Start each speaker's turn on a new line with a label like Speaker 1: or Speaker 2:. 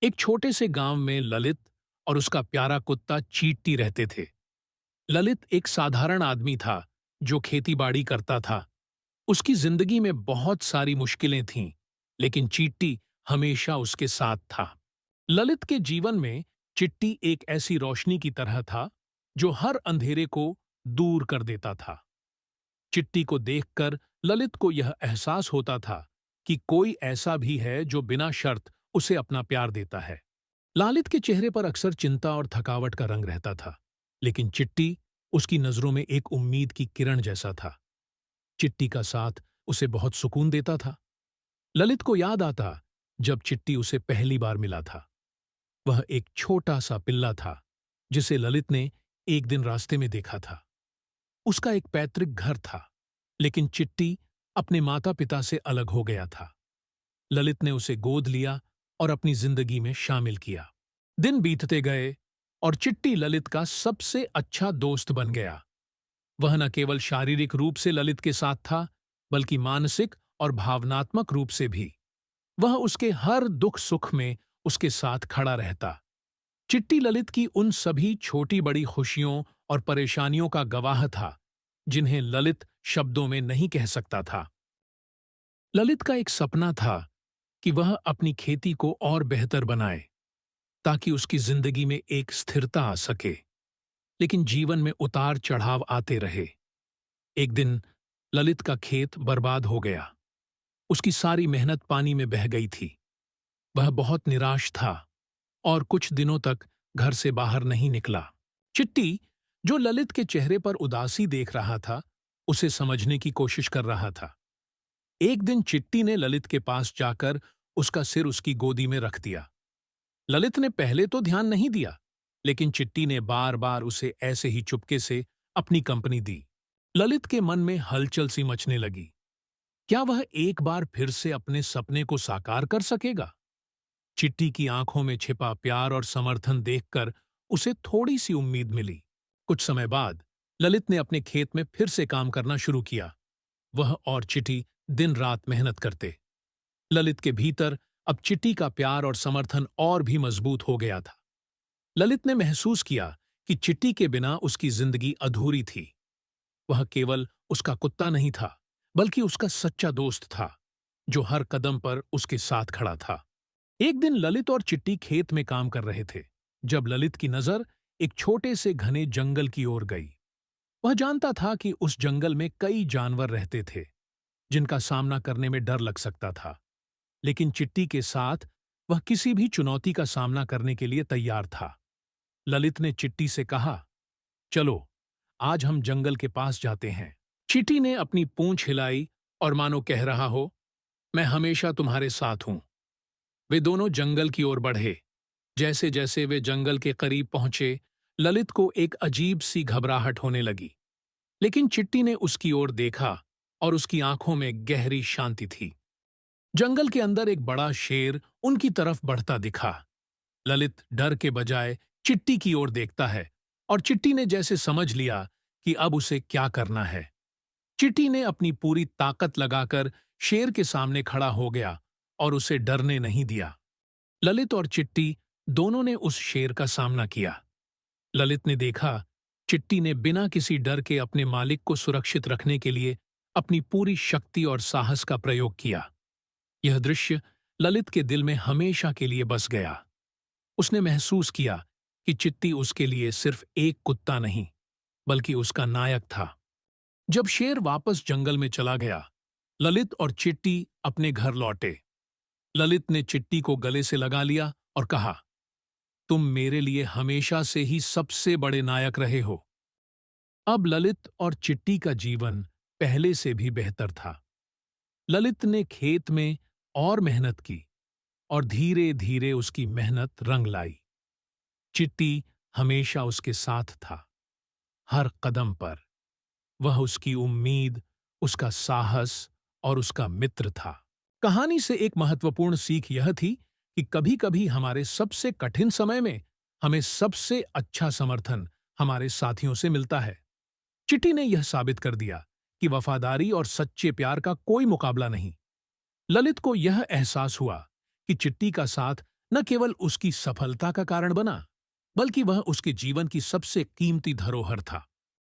Speaker 1: एक छोटे से गांव में ललित और उसका प्यारा कुत्ता चींटी रहते थे। ललित एक साधारण आदमी था जो खेतीबाड़ी करता था। उसकी जिंदगी में बहुत सारी मुश्किलें थीं, लेकिन चींटी हमेशा उसके साथ था। ललित के जीवन में चिट्टी एक ऐसी रोशनी की तरह था जो हर अंधेरे को दूर कर देता था। चिट्टी को देखकर ललित को यह एहसास होता था कि कोई ऐसा भी है जो बिना शर्त उसे अपना प्यार देता है। लालित के चेहरे पर अक्सर चिंता और थकावट का रंग रहता था, लेकिन चिट्टी उसकी नजरों में एक उम्मीद की किरण जैसा था। चिट्टी का साथ उसे बहुत सुकून देता था। ललित को याद आता जब चिट्टी उसे पहली बार मिला था। वह एक छोटा सा पिल्ला था जिसे ललित ने एक दिन रास्ते में देखा था। उसका एक पैतृक घर था, लेकिन चिट्टी अपने माता पिता से अलग हो गया था। ललित ने उसे गोद लिया और अपनी जिंदगी में शामिल किया। दिन बीतते गए और चिट्टी ललित का सबसे अच्छा दोस्त बन गया। वह न केवल शारीरिक रूप से ललित के साथ था, बल्कि मानसिक और भावनात्मक रूप से भी। वह उसके हर दुख सुख में उसके साथ खड़ा रहता। चिट्टी ललित की उन सभी छोटी बड़ी खुशियों और परेशानियों का गवाह था जिन्हें ललित शब्दों में नहीं कह सकता था। ललित का एक सपना था कि वह अपनी खेती को और बेहतर बनाए, ताकि उसकी जिंदगी में एक स्थिरता आ सके। लेकिन जीवन में उतार चढ़ाव आते रहे। एक दिन ललित का खेत बर्बाद हो गया। उसकी सारी मेहनत पानी में बह गई थी। वह बहुत निराश था और कुछ दिनों तक घर से बाहर नहीं निकला। चिट्टी, जो ललित के चेहरे पर उदासी देख रहा था, उसे समझने की कोशिश कर रहा था। एक दिन चिट्टी ने ललित के पास जाकर उसका सिर उसकी गोदी में रख दिया। ललित ने पहले तो ध्यान नहीं दिया, लेकिन चिट्टी ने बार बार उसे ऐसे ही चुपके से अपनी कंपनी दी। ललित के मन में हलचल सी मचने लगी। क्या वह एक बार फिर से अपने सपने को साकार कर सकेगा? चिट्टी की आंखों में छिपा प्यार और समर्थन देखकर उसे थोड़ी सी उम्मीद मिली। कुछ समय बाद ललित ने अपने खेत में फिर से काम करना शुरू किया। वह और चिट्टी दिन रात मेहनत करते। ललित के भीतर अब चिट्टी का प्यार और समर्थन और भी मजबूत हो गया था। ललित ने महसूस किया कि चिट्टी के बिना उसकी जिंदगी अधूरी थी। वह केवल उसका कुत्ता नहीं था, बल्कि उसका सच्चा दोस्त था, जो हर कदम पर उसके साथ खड़ा था। एक दिन ललित और चिट्टी खेत में काम कर रहे थे, जब ललित की नजर एक छोटे से घने जंगल की ओर गई। वह जानता था कि उस जंगल में कई जानवर रहते थे, जिनका सामना करने में डर लग सकता था। लेकिन चिट्टी के साथ वह किसी भी चुनौती का सामना करने के लिए तैयार था। ललित ने चिट्टी से कहा, चलो, आज हम जंगल के पास जाते हैं। चिट्टी ने अपनी पूंछ हिलाई और मानो कह रहा हो, मैं हमेशा तुम्हारे साथ हूं। वे दोनों जंगल की ओर बढ़े। जैसे जैसे वे जंगल के करीब पहुंचे, ललित को एक अजीब सी घबराहट होने लगी। लेकिन चिट्टी ने उसकी ओर देखा और उसकी आंखों में गहरी शांति थी। जंगल के अंदर एक बड़ा शेर उनकी तरफ बढ़ता दिखा। ललित डर के बजाय चिट्टी की ओर देखता है, और चिट्टी ने जैसे समझ लिया कि अब उसे क्या करना है। चिट्टी ने अपनी पूरी ताकत लगाकर शेर के सामने खड़ा हो गया और उसे डरने नहीं दिया। ललित और चिट्टी दोनों ने उस शेर का सामना किया। ललित ने देखा, चिट्टी ने बिना किसी डर के अपने मालिक को सुरक्षित रखने के लिए अपनी पूरी शक्ति और साहस का प्रयोग किया। यह दृश्य ललित के दिल में हमेशा के लिए बस गया। उसने महसूस किया कि चिट्टी उसके लिए सिर्फ एक कुत्ता नहीं, बल्कि उसका नायक था। जब शेर वापस जंगल में चला गया, ललित और चिट्टी अपने घर लौटे। ललित ने चिट्टी को गले से लगा लिया और कहा, तुम मेरे लिए हमेशा से ही सबसे बड़े नायक रहे हो। अब ललित और चिट्टी का जीवन पहले से भी बेहतर था। ललित ने खेत में और मेहनत की, और धीरे धीरे उसकी मेहनत रंग लाई। चिट्टी हमेशा उसके साथ था, हर कदम पर। वह उसकी उम्मीद, उसका साहस और उसका मित्र था। कहानी से एक महत्वपूर्ण सीख यह थी कि कभी-कभी हमारे सबसे कठिन समय में हमें सबसे अच्छा समर्थन हमारे साथियों से मिलता है। चिट्टी ने यह साबित कर दिया कि वफादारी और सच्चे प्यार का कोई मुकाबला नहीं। ललित को यह एहसास हुआ कि चिट्टी का साथ न केवल उसकी सफलता का कारण बना, बल्कि वह उसके जीवन की सबसे कीमती धरोहर था।